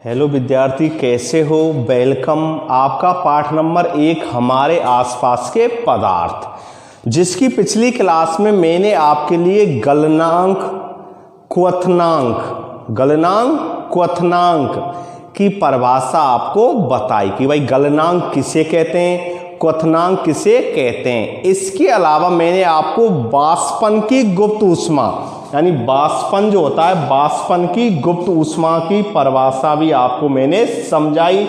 Hello विद्यार्थी, कैसे हो? वेलकम। आपका पाठ नंबर 1 हमारे आसपास के पदार्थ, जिसकी पिछली क्लास में मैंने आपके लिए गलनांक क्वथनांक की परिभाषा आपको बताई कि भाई गलनांक किसे कहते हैं, क्वथनांक किसे कहते हैं। इसके अलावा मैंने आपको वाष्पन की गुप्त ऊष्मा यानी वाष्पन जो होता है, वाष्पन की गुप्त ऊष्मा की परिभाषा भी आपको मैंने समझाई।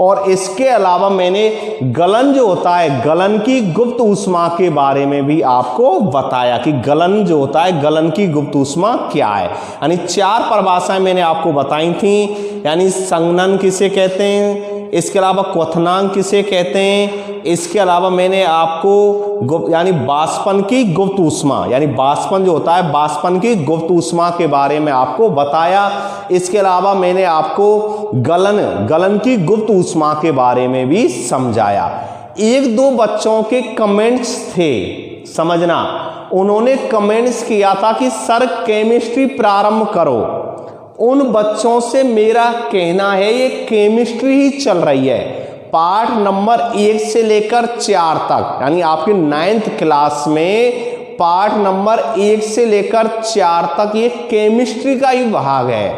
और इसके अलावा मैंने गलन जो होता है, गलन की गुप्त ऊष्मा के बारे में भी आपको बताया कि गलन जो होता है, गलन की गुप्त ऊष्मा क्या है। यानी 4 परिभाषाएं मैंने आपको बताई थी। यानी संघनन किसे कहते हैं, इसके अलावा क्वथनांक किसे कहते हैं, इसके अलावा मैंने आपको यानी वाष्पन की गुप्त ऊष्मा यानी वाष्पन जो होता है, वाष्पन की गुप्त ऊष्मा के बारे में आपको बताया। इसके अलावा मैंने आपको गलन की गुप्त ऊष्मा के बारे में भी समझाया। 1-2 बच्चों के कमेंट्स थे, समझना, उन्होंने कमेंट्स किया था कि सर केमिस्ट्री प्रारंभ करो। उन बच्चों से मेरा कहना है ये केमिस्ट्री ही चल रही है, पाठ नंबर 1 से लेकर 4 तक, यानी आपकी 9th क्लास में पाठ नंबर 1 से लेकर 4 तक ये केमिस्ट्री का ही भाग है।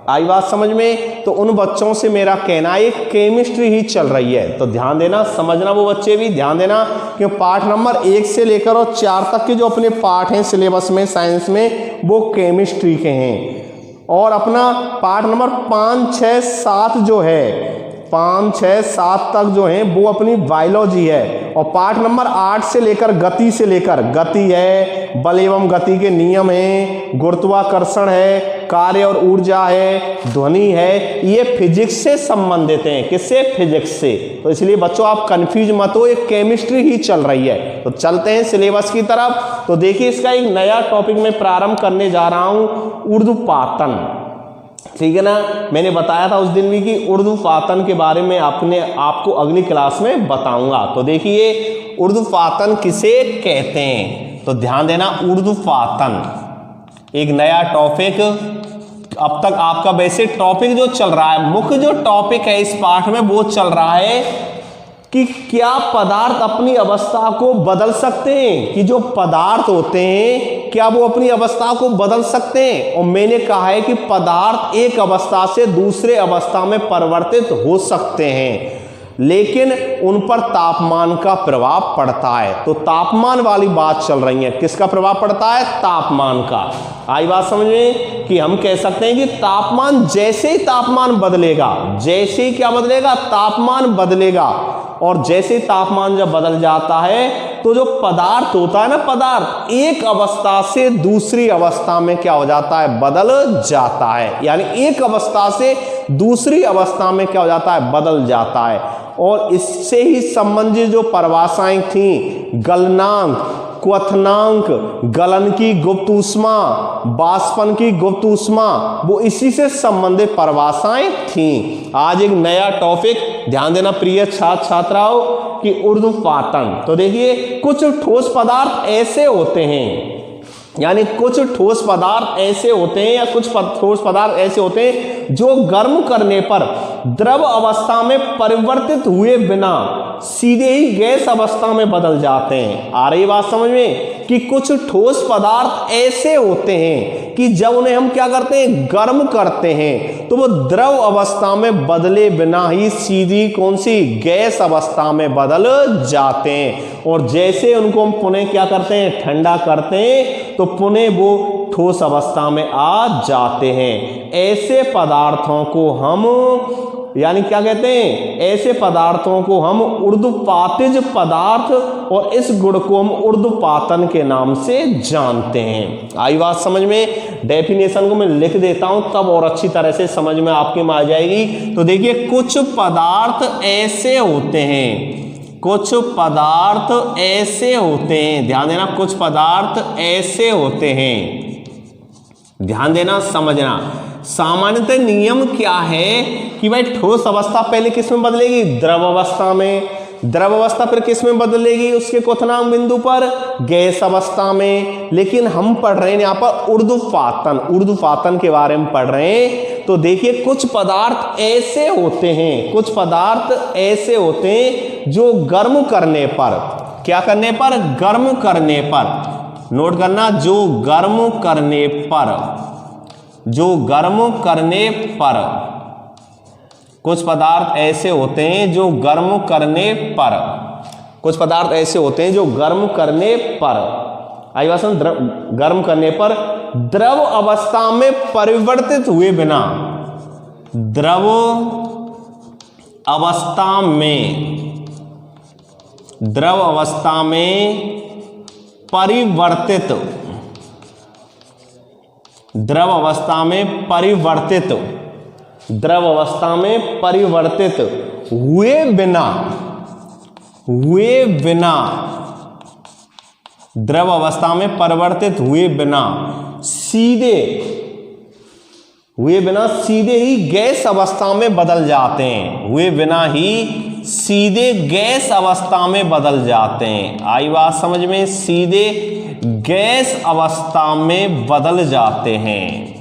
आई बात समझ में? तो उन बच्चों से मेरा कहना है ये केमिस्ट्री ही चल रही है, तो ध्यान देना, समझना, वो बच्चे भी ध्यान देना कि पाठ नंबर 1 से लेकर और 4 तक के जो अपने पाठ हैं सिलेबस में, साइंस में, वो केमिस्ट्री के हैं। और अपना पाठ नंबर 5, 6, 7 जो है, 5, 6, 7 तक जो है वो अपनी बायोलॉजी है। और पाठ नंबर 8 से लेकर गति है, बल एवं गति के नियम है, गुरुत्वाकर्षण है, कार्य और ऊर्जा है, ध्वनि है, ये फिजिक्स से संबंधित हैं। किससे? फिजिक्स से। तो इसलिए बच्चों आप कंफ्यूज मत हो, ये केमिस्ट्री ही चल रही है। तो चलते हैं सिलेबस की तरफ। तो देखिए, इसका एक नया टॉपिक मैं प्रारंभ करने जा रहा हूं, ऊर्ध्वपातन। ठीक है ना, मैंने बताया था उस दिन भी कि ऊर्ध्वपातन के बारे में आपको अगली क्लास में बताऊंगा। तो देखिए, ऊर्ध्वपातन किसे कहते हैं, तो ध्यान देना, ऊर्ध्वपातन एक नया टॉपिक। अब तक आपका वैसे टॉपिक जो चल रहा है, मुख्य जो टॉपिक है इस पाठ में वो चल रहा है कि क्या पदार्थ अपनी अवस्था को बदल सकते हैं, कि जो पदार्थ होते हैं क्या वो अपनी अवस्था को बदल सकते हैं। और मैंने कहा है कि पदार्थ एक अवस्था से दूसरे अवस्था में परिवर्तित हो सकते हैं, लेकिन उन पर तापमान का प्रभाव पड़ता है। तो तापमान वाली बात चल रही है, किसका प्रभाव पड़ता है? तापमान का। आई बात समझ में कि हम कह सकते हैं कि तापमान, जैसे ही तापमान बदलेगा, जैसे ही क्या बदलेगा? तापमान बदलेगा। और जैसे तापमान जब बदल जाता है तो जो पदार्थ होता है ना, पदार्थ एक अवस्था से दूसरी अवस्था में क्या हो जाता है? बदल जाता है। यानी एक अवस्था से दूसरी अवस्था में क्या हो जाता है? बदल जाता है। और इससे ही संबंधित जो परिभाषाएं थी, गलनांक, क्वथनांक, गलन की गुप्त ऊष्मा, वाष्पन की गुप्त ऊष्मा, वो इसी से संबंधित परिभाषाएं थी। आज एक नया टॉपिक, ध्यान देना प्रिय छात्र छात्राओं, कि ऊर्ध्वपातन। तो देखिए, कुछ ठोस पदार्थ ऐसे होते हैं, यानी कुछ ठोस पदार्थ ऐसे होते हैं या कुछ ठोस पदार्थ ऐसे होते हैं जो गर्म करने पर द्रव अवस्था में परिवर्तित हुए बिना सीधे ही गैस अवस्था में बदल जाते हैं। आ रही बात समझ में? कि कुछ ठोस पदार्थ ऐसे होते हैं कि जब उन्हें हम क्या करते हैं? गर्म करते हैं, तो वो द्रव अवस्था में बदले बिना ही सीधी कौन सी? गैस अवस्था में बदल जाते हैं। और जैसे उनको हम पुनः क्या करते हैं? ठंडा करते हैं, तो पुनः वो ठोस अवस्था में आ जाते हैं। ऐसे पदार्थों को हम यानी क्या कहते हैं? ऐसे पदार्थों को हम ऊर्ध्वपातिज पदार्थ, और इस गुण को हम ऊर्ध्वपातन के नाम से जानते हैं। आई बात समझ में? डेफिनेशन को मैं लिख देता हूं, तब और अच्छी तरह से समझ में आपके में आ जाएगी। तो देखिए, कुछ पदार्थ ऐसे होते हैं, कुछ पदार्थ ऐसे होते हैं, ध्यान देना, कुछ पदार्थ ऐसे होते हैं, ध्यान देना, समझना। सामान्यतः नियम क्या है कि भाई ठोस अवस्था पहले किस में बदलेगी? द्रव अवस्था में। द्रव अवस्था फिर किस में बदलेगी, उसके क्वथनांक बिंदु पर गैस अवस्था में। लेकिन हम पढ़ रहे हैं यहाँ पर ऊर्ध्वपातन, ऊर्ध्वपातन के बारे में पढ़ रहे हैं। तो देखिए कुछ पदार्थ ऐसे होते हैं, कुछ पदार्थ ऐसे होते हैं जो गर्म करने पर, क्या करने पर, गर्म करने पर, नोट करना, जो गर्म करने पर, जो गर्म करने पर, कुछ पदार्थ ऐसे होते हैं जो गर्म करने पर, कुछ पदार्थ ऐसे होते हैं जो गर्म करने पर, आई बात समझ, गर्म करने पर द्रव अवस्था में परिवर्तित हुए बिना, द्रव अवस्था में, द्रव अवस्था में परिवर्तित, द्रव अवस्था में परिवर्तित, द्रव अवस्था में परिवर्तित हुए बिना, हुए बिना, द्रव अवस्था में परिवर्तित हुए बिना सीधे, हुए बिना सीधे ही गैस अवस्था में बदल जाते हैं, हुए बिना ही सीधे गैस अवस्था में बदल जाते हैं। आई बात समझ में, सीधे गैस अवस्था में बदल जाते हैं।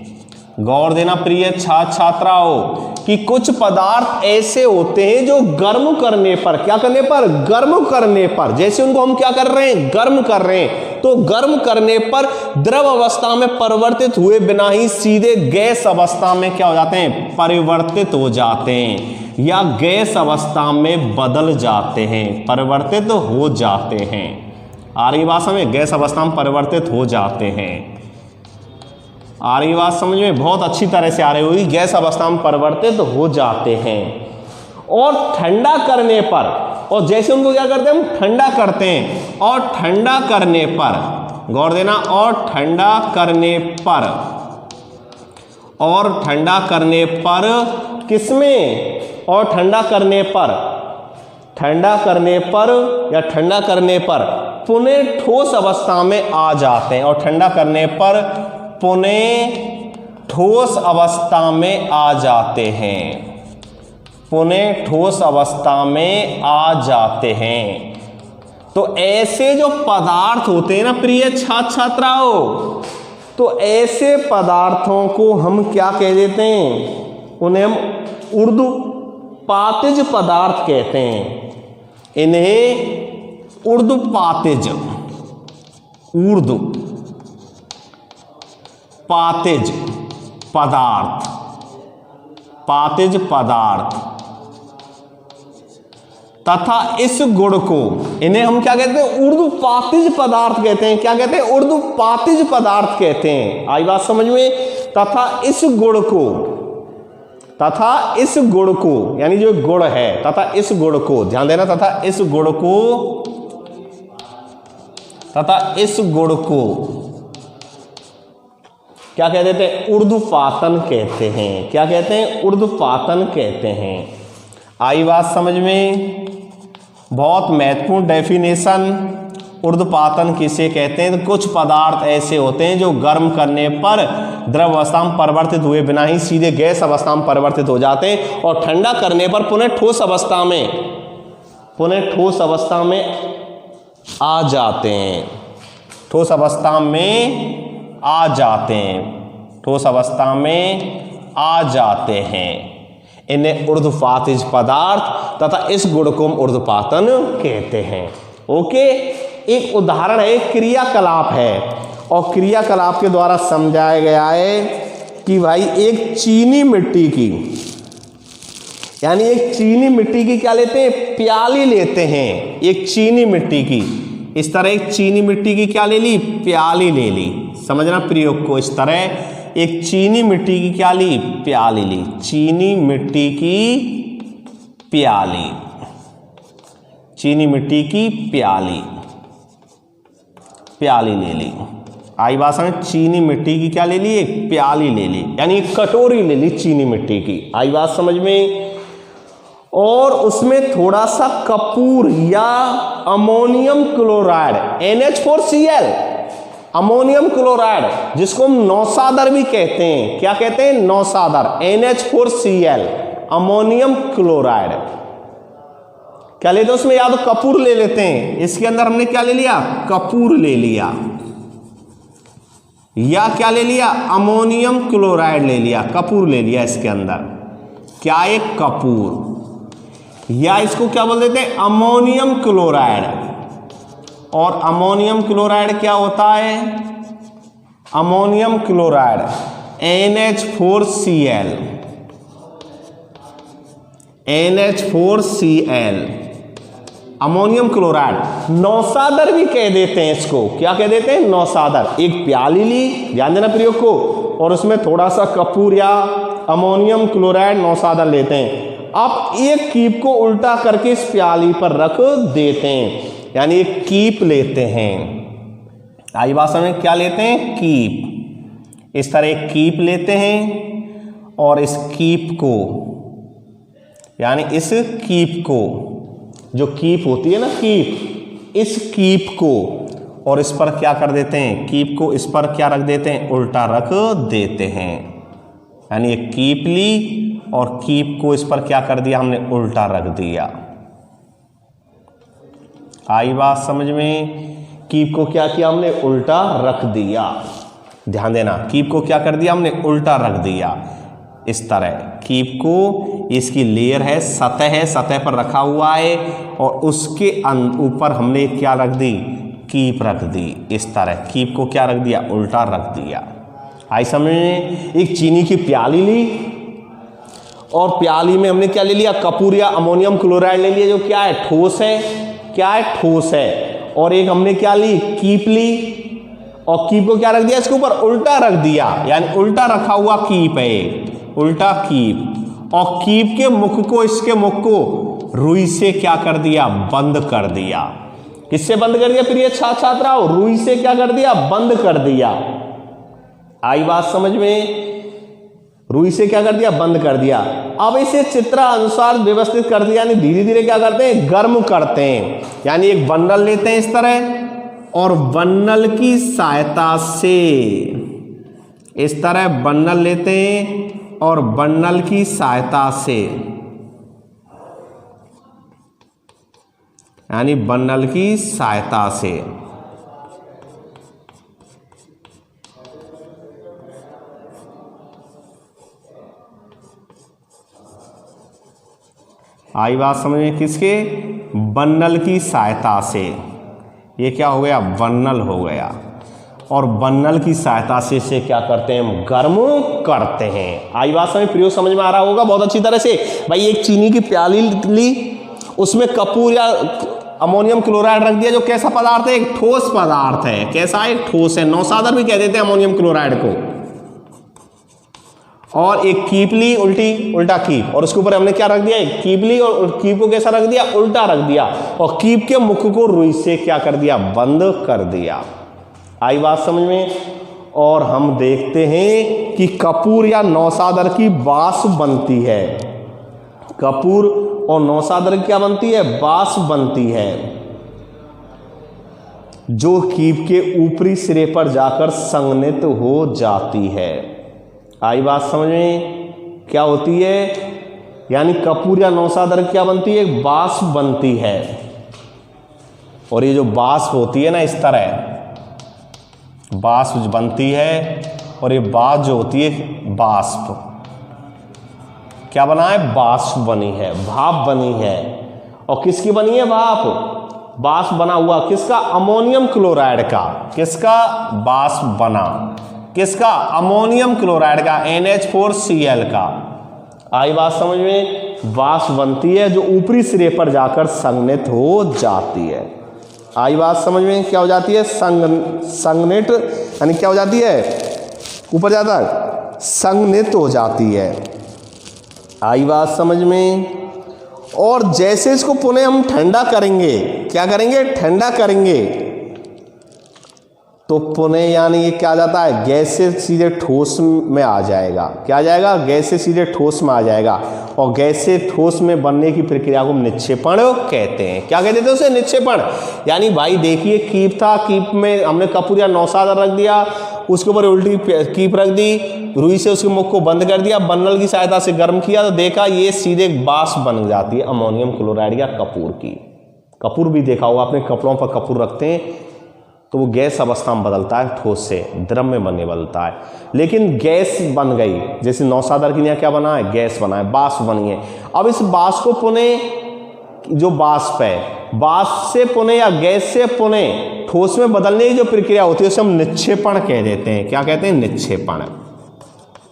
गौर देना प्रिय छात्र छात्राओं कि कुछ पदार्थ ऐसे होते हैं जो गर्म करने पर, क्या करने पर, गर्म करने पर, जैसे उनको हम क्या कर रहे हैं, गर्म कर रहे हैं, तो गर्म करने पर द्रव अवस्था में परिवर्तित हुए बिना ही सीधे गैस अवस्था में क्या हो जाते हैं, परिवर्तित हो जाते हैं, या गैस अवस्था में बदल जाते हैं, परिवर्तित हो जाते हैं। आ रही बात समझ में, गैस अवस्था में परिवर्तित हो जाते हैं। आ रही बात समझ में, बहुत अच्छी तरह से आ रही होगी, गैस अवस्था में परिवर्तित हो जाते हैं। और ठंडा करने पर, और जैसे उनको क्या करते हैं, हम ठंडा करते हैं, और ठंडा करने पर, गौर देना, और ठंडा करने पर, और ठंडा करने पर किसमें, और ठंडा करने पर, ठंडा करने पर या ठंडा करने पर पुनः ठोस अवस्था में आ जाते हैं, और ठंडा करने पर पुनः ठोस अवस्था में आ जाते हैं, पुनः ठोस अवस्था में आ जाते हैं। तो ऐसे जो पदार्थ होते हैं ना प्रिय छात्र छात्राओं, तो ऐसे पदार्थों को हम क्या कह देते हैं, उन्हें हम ऊर्ध्वपातिज पदार्थ कहते हैं, इन्हें ऊर्ध्वपातिज, ऊर्ध्वपातिज पदार्थ, पातिज पदार्थ तथा इस गुण को, इन्हें हम क्या कहते हैं, ऊर्ध्वपातिज पदार्थ कहते हैं, क्या कहते हैं, ऊर्ध्वपातिज पदार्थ कहते हैं। आई बात समझ में, तथा इस गुण को, तथा इस गुण को, यानी जो गुण है, तथा इस गुण को, ध्यान देना, तथा इस गुण को, तथा इस गुण को क्या कह देते हैं, ऊर्ध्वपातन कहते हैं। क्या कहते हैं, ऊर्ध्वपातन कहते हैं। आई बात समझ में, बहुत महत्वपूर्ण डेफिनेशन, ऊर्ध्वपातन किसे कहते हैं, तो कुछ पदार्थ ऐसे होते हैं जो गर्म करने पर द्रव अवस्था में परिवर्तित हुए बिना ही सीधे गैस अवस्था में परिवर्तित हो जाते हैं, और ठंडा करने पर पुनः ठोस अवस्था में, पुनः ठोस अवस्था में आ जाते हैं, ठोस अवस्था में आ जाते हैं, ठोस अवस्था में आ जाते हैं। इन्हें ऊर्ध्वपातिज पदार्थ तथा इस गुण को हम ऊर्ध्वपातन कहते हैं। ओके, एक उदाहरण है, क्रियाकलाप है, और क्रियाकलाप के द्वारा समझाया गया है कि भाई एक चीनी मिट्टी की, यानी एक चीनी मिट्टी की क्या लेते हैं, प्याली लेते हैं, एक चीनी मिट्टी की, इस तरह एक चीनी मिट्टी की क्या ले ली, प्याली ले ली। समझना प्रयोग को, इस तरह एक चीनी मिट्टी की क्या ली, प्याली ली, चीनी मिट्टी की प्याली, चीनी मिट्टी की प्याली, प्याली ले ली। आई बात समझ, चीनी मिट्टी की क्या ले ली, एक प्याली ले ली, यानी एक कटोरी ले ली चीनी मिट्टी की। आई बात समझ में, और उसमें थोड़ा सा कपूर या ammonium chloride NH4Cl, ammonium chloride, जिसको हम नौसादर भी कहते हैं, क्या कहते हैं, नौसादर, NH4Cl, अमोनियम क्लोराइड, क्या लेते हैं उसमें, या तो कपूर ले लेते हैं, इसके अंदर हमने क्या ले लिया, कपूर ले लिया, या क्या ले लिया, अमोनियम क्लोराइड ले लिया, कपूर ले लिया इसके अंदर, क्या एक कपूर, या इसको क्या बोल देते हैं, अमोनियम क्लोराइड। और अमोनियम क्लोराइड क्या होता है, ammonium chloride NH4Cl, NH4Cl ammonium chloride, नौसादर भी कह देते हैं इसको, क्या कह देते हैं, नौसादर। एक प्याली ली, ध्यान देना प्रयोग को, और उसमें थोड़ा सा कपूर या अमोनियम क्लोराइड नौसादर लेते हैं। अब एक कीप को उल्टा करके इस प्याली पर रख देते हैं, यानी एक कीप लेते हैं। आई भाषा में क्या लेते हैं, कीप। इस तरह एक कीप लेते हैं और इस कीप को, यानी इस कीप को, जो कीप होती है ना कीप, इस कीप को, और इस पर क्या कर देते हैं, कीप को इस पर क्या रख देते हैं, उल्टा रख देते हैं। यानी एक कीप ली और कीप को इस पर क्या कर दिया हमने, उल्टा रख दिया। आई बात समझ में, कीप को क्या किया हमने, उल्टा रख दिया। ध्यान देना, कीप को क्या कर दिया हमने, उल्टा रख दिया। इस तरह कीप को, इसकी लेयर है, सतह है, सतह पर रखा हुआ है, और उसके ऊपर हमने क्या रख दी, कीप रख दी। इस तरह कीप को क्या रख दिया, उल्टा रख दिया। आई समझ में। एक चीनी की प्याली ली और प्याली में हमने क्या ले लिया, कपूर या अमोनियम क्लोराइड ले लिया, जो क्या है, ठोस है, क्या है, ठोस है। और एक हमने क्या ली, कीप ली, और कीप को क्या रख दिया, इसके ऊपर उल्टा रख दिया, यानी उल्टा रखा हुआ कीप है, उल्टा कीप। और कीप के मुख को, इसके मुख को रुई से क्या कर दिया, बंद कर दिया। किससे बंद कर दिया, प्रिय छात्राओं, रुई से क्या कर दिया, बंद कर दिया। आई बात समझ में, रुई से क्या कर दिया, बंद कर दिया। अब इसे चित्रानुसार व्यवस्थित कर दिया, यानी धीरे धीरे क्या करते हैं, गर्म करते हैं। यानी एक बंडल लेते हैं इस तरह, और बंडल की सहायता से, इस तरह बंडल लेते हैं और बंडल की सहायता से, यानी बंडल की सहायता से आई बात समझ में, किसके, बंडल की सहायता से। ये क्या हो गया, बंडल हो गया, और बंडल की सहायता से इसे क्या करते हैं, हम गर्म करते हैं। आई बात समझ, प्रयोग समझ में आ रहा होगा बहुत अच्छी तरह से। भाई एक चीनी की प्याली ली, उसमें कपूर या अमोनियम क्लोराइड रख दिया, जो कैसा पदार्थ है, एक ठोस पदार्थ है। कैसा, एक ठोस है, नौसादर भी कह देते हैं अमोनियम क्लोराइड को। और एक कीप ली, उल्टा कीप, और उसके ऊपर हमने क्या रख दिया, एक कीप ली, और कीप को कैसा रख दिया, उल्टा रख दिया, और कीप के मुख को रुई से क्या कर दिया, बंद कर दिया। आई बात समझ में। और हम देखते हैं कि कपूर या नौसादर की बास बनती है। कपूर और नौसादर क्या बनती है, बास बनती है, जो कीप के ऊपरी सिरे पर जाकर संघनित हो जाती है। आई बात समझ में, क्या होती है, यानी कपूर या नौसादर क्या बनती है, एक बास बनती है। और ये जो बास होती है ना, इस तरह बाष्प बनती है, और ये बात जो होती है, बाष्प क्या बना है, बाष्प बनी है, भाप बनी है। और किसकी बनी है, भाप, बाष्प बना हुआ, किसका, अमोनियम क्लोराइड का। किसका, बाष्प बना, किसका, अमोनियम क्लोराइड का, NH4Cl का। आई बात समझ में, बाष्प बनती है जो ऊपरी सिरे पर जाकर संघनित हो जाती है। आई बात समझ में, क्या हो जाती है, संघनित, यानी क्या हो जाती है, ऊपर जाता है, संघनित हो जाती है। आई बात समझ में। और जैसे इसको पुनः हम ठंडा करेंगे, क्या करेंगे, ठंडा करेंगे, तो पुनः यानी ये क्या आ जाता है, गैस से सीधे ठोस में आ जाएगा। क्या आ जाएगा, गैस से सीधे ठोस में आ जाएगा। और गैस से ठोस में बनने की प्रक्रिया को हम निक्षेपण कहते हैं। क्या कहते थे उसे, निक्षेपण। यानी भाई देखिए, कीप था, कीप में हमने कपूर या नौसादर रख दिया, उसके ऊपर उल्टी कीप रख दी, रुई से उसके मुख को बंद कर दिया, बर्नल की सहायता से गर्म किया तो देखा ये सीधे बास बन जाती है अमोनियम क्लोराइड या कपूर की। कपूर भी देखा होगा आपने, कपड़ों पर कपूर रखते हैं तो वो गैस अवस्था में बदलता है, ठोस से द्रव में बनने बदलता है। लेकिन गैस बन गई, जैसे नौसादर के लिए क्या बना है, गैस बना है, बाष्प बनी है। अब इस बाष्प को पुनः जो बाष्प है, बाष्प से पुनः या गैस से पुनः ठोस में बदलने की जो प्रक्रिया होती है उसे हम निक्षेपण कह देते हैं। क्या कहते हैं, निक्षेपण।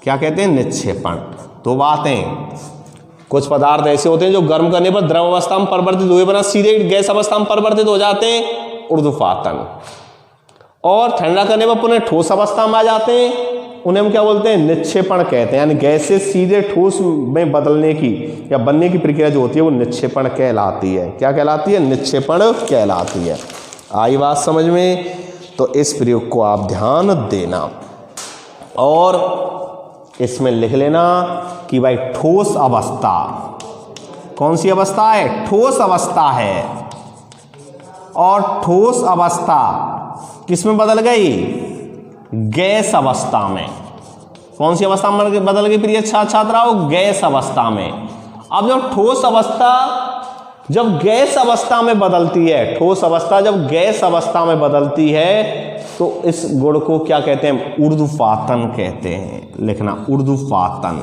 क्या कहते हैं, निक्षेपण। तो बातें, कुछ पदार्थ ऐसे होते हैं जो गर्म करने पर द्रव अवस्था में परिवर्तित हुए बना सीधे गैस अवस्था में परिवर्तित हो जाते हैं, ऊर्ध्वपातन। और ठंडा करने पर पुनः ठोस अवस्था में आ जाते हैं, उन्हें हम क्या बोलते हैं, निक्षेपण कहते हैं। यानी गैस से सीधे ठोस में बदलने की या बनने की प्रक्रिया जो होती है वो निक्षेपण कहलाती है। क्या कहलाती है, निक्षेपण कहलाती है। आई बात समझ में? तो इस प्रयोग को आप ध्यान देना और इसमें लिख लेना कि भाई ठोस अवस्था कौन सी अवस्था है, ठोस अवस्था है। और ठोस अवस्था किस में बदल गई, गैस अवस्था में। कौन सी अवस्था में बदल गई प्रिय छात्राओं, गैस अवस्था में। अब जब ठोस अवस्था जब गैस अवस्था में बदलती है, ठोस अवस्था जब गैस अवस्था में बदलती है तो इस गुण को क्या कहते हैं, ऊर्ध्वपातन कहते हैं। लिखना ऊर्ध्वपातन।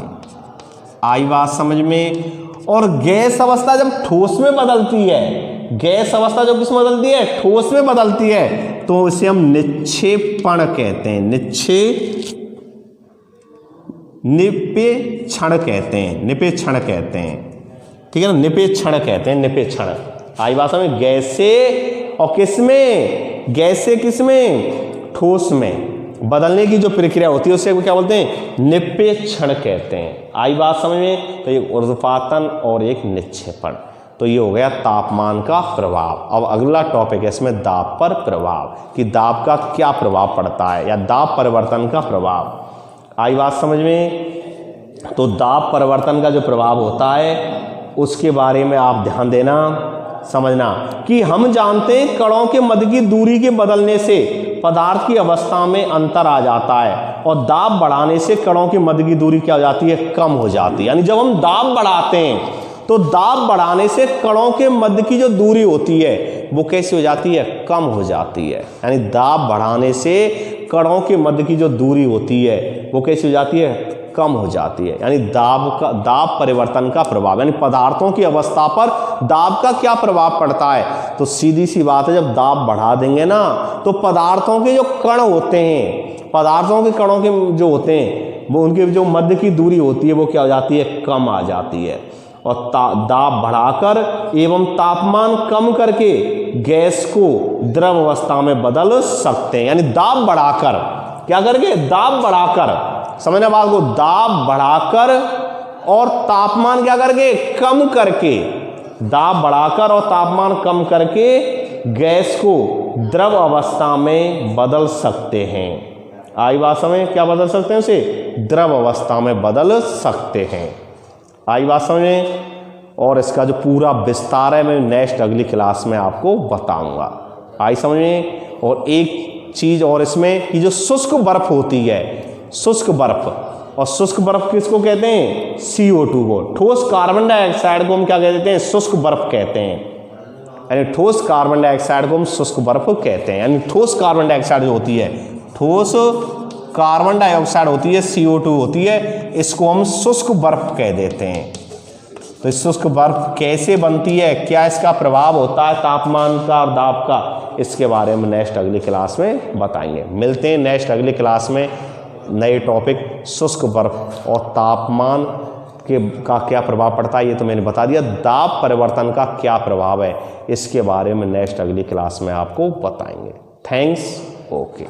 आई बात समझ में? और गैस अवस्था जब ठोस में बदलती है, गैस अवस्था जब किस में बदलती है, ठोस में बदलती है, तो इसे हम निक्षेपण कहते हैं। निपेक्षण कहते हैं, निपेक्षण कहते हैं। ठीक है ना, निपेक्षण कहते हैं, निपेक्षण। आई बात में, गैस से और किस में, गैस से किस में, ठोस में बदलने की जो प्रक्रिया होती है उसे क्या बोलते हैं, निपेक्षण कहते हैं। आई बात समझ में? तो एक ऊर्ध्वपातन और एक निक्षेपण। तो ये हो गया तापमान का प्रभाव। अब अगला टॉपिक है इसमें दाब पर प्रभाव, कि दाब का क्या प्रभाव पड़ता है या दाब परिवर्तन का प्रभाव। आई बात समझ में? तो दाब परिवर्तन का जो प्रभाव होता है उसके बारे में आप ध्यान देना, समझना कि हम जानते हैं कणों के मध्य की दूरी के बदलने से पदार्थ की अवस्था में अंतर आ जाता है और दाब बढ़ाने से कणों के मध्य की दूरी क्या हो जाती है, कम हो जाती है। यानी जब हम दाब बढ़ाते हैं तो दाब बढ़ाने से कणों के मध्य की जो दूरी होती है वो कैसी हो जाती है, कम हो जाती है। यानी दाब बढ़ाने से कणों के मध्य की जो दूरी होती है वो कैसी हो जाती है, कम हो जाती है। यानी दाब परिवर्तन का प्रभाव, यानी पदार्थों की अवस्था पर दाब का क्या प्रभाव पड़ता है। तो सीधी सी बात है, जब दाब बढ़ा देंगे ना तो पदार्थों के जो कण होते हैं, पदार्थों के कणों के जो होते हैं वो उनके जो मध्य की दूरी होती है वो क्या हो जाती है, कम आ जाती है। और दाब बढ़ाकर एवं तापमान कम करके गैस को द्रव अवस्था में बदल सकते हैं। यानी दाब बढ़ाकर क्या करके, दाब बढ़ाकर, समझना बात को, दाब बढ़ाकर और तापमान क्या करके, कम करके, दाब बढ़ाकर और तापमान कम करके गैस को द्रव अवस्था में बदल सकते हैं। आई बात समझ, क्या बदल सकते हैं उसे, द्रव अवस्था में बदल सकते हैं। आई बात समझ? और इसका जो पूरा विस्तार है मैं नेक्स्ट अगली क्लास में आपको बताऊंगा। आई समझ में? और एक चीज और इसमें कि जो शुष्क बर्फ होती है, शुष्क बर्फ, और शुष्क बर्फ किसको कहते हैं, CO2 को। ठोस कार्बन डाइऑक्साइड को हम क्या कह देते हैं, शुष्क बर्फ कहते हैं। यानी ठोस कार्बन डाइऑक्साइड को हम शुष्क बर्फ कहते हैं। यानी ठोस कार्बन डाइऑक्साइड जो होती है, ठोस कार्बन डाइऑक्साइड होती है, CO2 होती है, इसको हम शुष्क बर्फ कह देते हैं। तो इस शुष्क बर्फ कैसे बनती है, क्या इसका प्रभाव होता है तापमान का और दाब का, इसके बारे में नेक्स्ट अगली क्लास में बताएंगे। मिलते हैं नेक्स्ट अगली क्लास में नए टॉपिक, शुष्क बर्फ और तापमान का क्या प्रभाव पड़ता है ये तो मैंने बता दिया। दाब परिवर्तन का क्या प्रभाव है इसके बारे में नेक्स्ट अगली क्लास में आपको बताएंगे। थैंक्स। ओके।